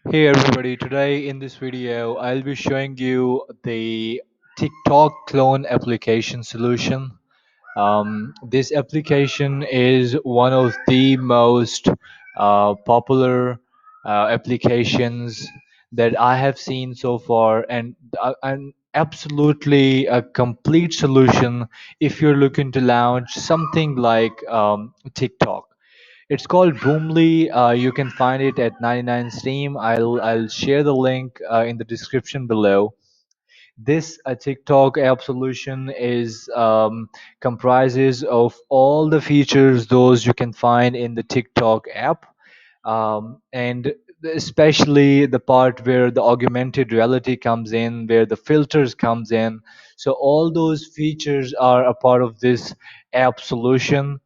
Hey everybody, today in this video I'll be showing you the TikTok clone application solution. This application is one of the most popular applications that I have seen so far, and absolutely a complete solution if you're looking to launch something like TikTok. It's called Boomly. You can find it at 99steem. I'll share the link in the description below. This TikTok app solution is comprises of all the features those you can find in the TikTok app, and especially the part where the augmented reality comes in, where the filters comes in. So all those features are a part of this app solution.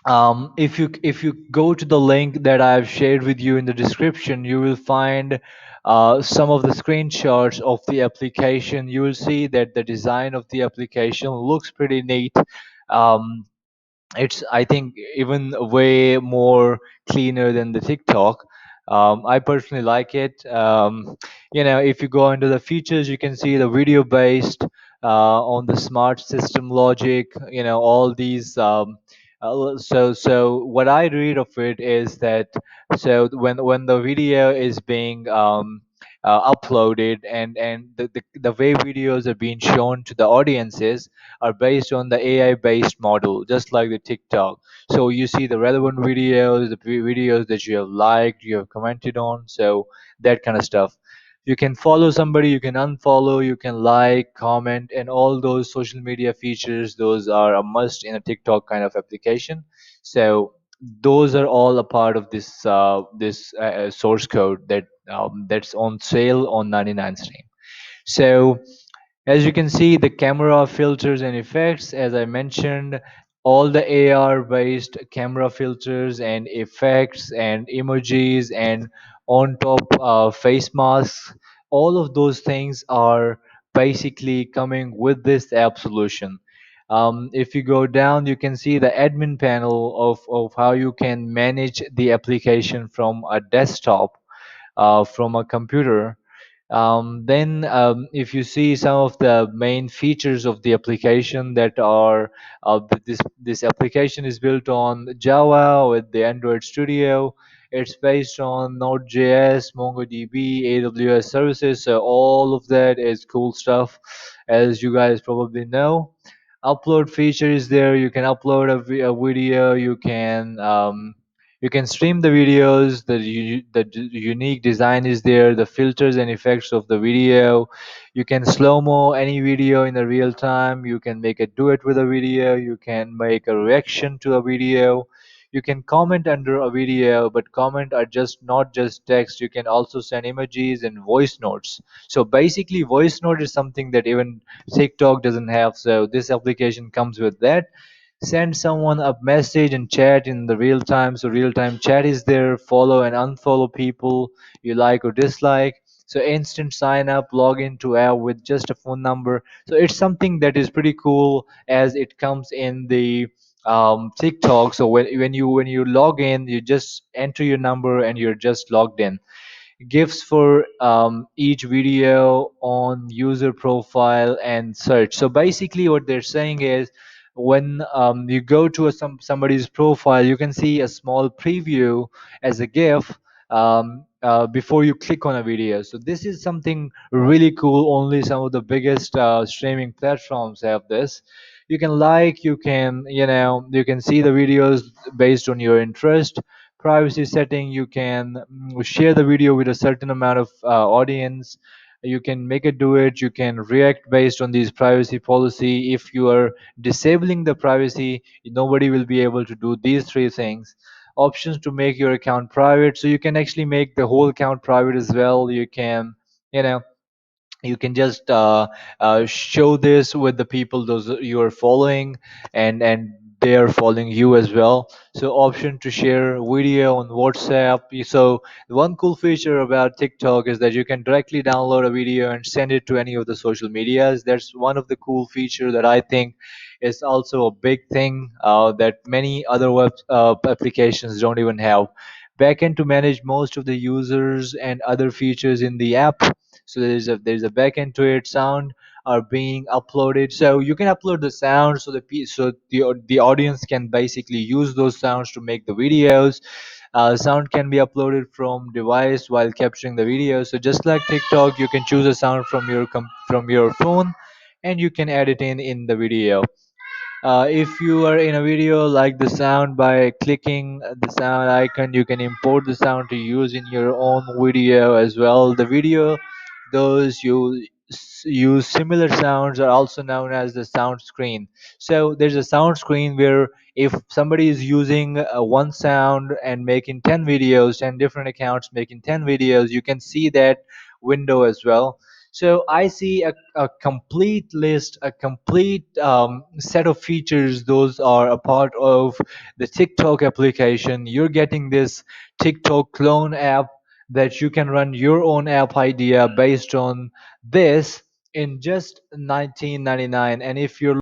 If you go to the link that I've shared with you in the description, you will find some of the screenshots of the application. You will see that the design of the application looks pretty neat. Um, it's, I think, even way more cleaner than the TikTok. I personally like it. If you go into the features, you can see the video based on the smart system logic. All these. So what I read of it is that, so when the video is being uploaded, and the way videos are being shown to the audiences are based on the AI based model, just like the TikTok. So you see the relevant videos, the videos that you have liked, you have commented on, so that kind of stuff. You can follow somebody, you can unfollow, you can like, comment, and all those social media features. Those are a must in a TikTok kind of application. So those are all a part of this source code that's on sale on 99 Stream. So as you can see, the camera filters and effects, as I mentioned, all the AR based camera filters and effects and emojis and on top face masks, all of those things are basically coming with this app solution. If you go down, you can see the admin panel of how you can manage the application from a desktop, from a computer. Then, if you see some of the main features of the application that are, this application is built on Java with the Android Studio. It's based on Node.js, MongoDB, AWS services. So all of that is cool stuff, as you guys probably know. Upload feature is there. You can upload a video. You can stream the videos. The unique design is there. The filters and effects of the video. You can slow mo any video in the real time. You can make a duet with a video. You can make a reaction to a video. You can comment under a video, but comment are just not just text. You can also send emojis and voice notes. So basically, voice note is something that even TikTok doesn't have. So this application comes with that. Send someone a message and chat in the real time. So real time chat is there. Follow and unfollow people you like or dislike. So instant sign up, log into app with just a phone number. So it's something that is pretty cool, as it comes in the TikTok. So when you log in, you just enter your number and you're just logged in. Gifts for each video on user profile and search. So basically what they're saying is, when you go to somebody's profile, you can see a small preview as a gif before you click on a video. So this is something really cool. Only some of the biggest streaming platforms have this. You can like, you can see the videos based on your interest. Privacy setting, you can share the video with a certain amount of audience. You can make it do it. You can react based on these privacy policy. If you are disabling the privacy, nobody will be able to do these three things. Options to make your account private, so you can actually make the whole account private as well. You know you can just show this with the people those you are following, and they are following you as well. So option to share video on WhatsApp. So one cool feature about TikTok is that you can directly download a video and send it to any of the social medias. That's one of the cool feature that I think is also a big thing that many other web applications don't even have. backend to manage most of the users and other features in the app. So there's a backend to it. Sound are being uploaded, so you can upload the sound so the audience can basically use those sounds to make the videos. Sound can be uploaded from device while capturing the video. So just like TikTok, you can choose a sound from from your phone, and you can edit in the video. If you are in a video, like the sound, by clicking the sound icon, you can import the sound to use in your own video as well. The video those you use similar sounds are also known as the sound screen. So there's a sound screen where if somebody is using one sound and making 10 videos, 10 different accounts making 10 videos, you can see that window as well. So I see a complete list, a complete set of features. Those are a part of the TikTok application. You're getting this TikTok clone app that you can run your own app idea based on this in just 19.99. And if you're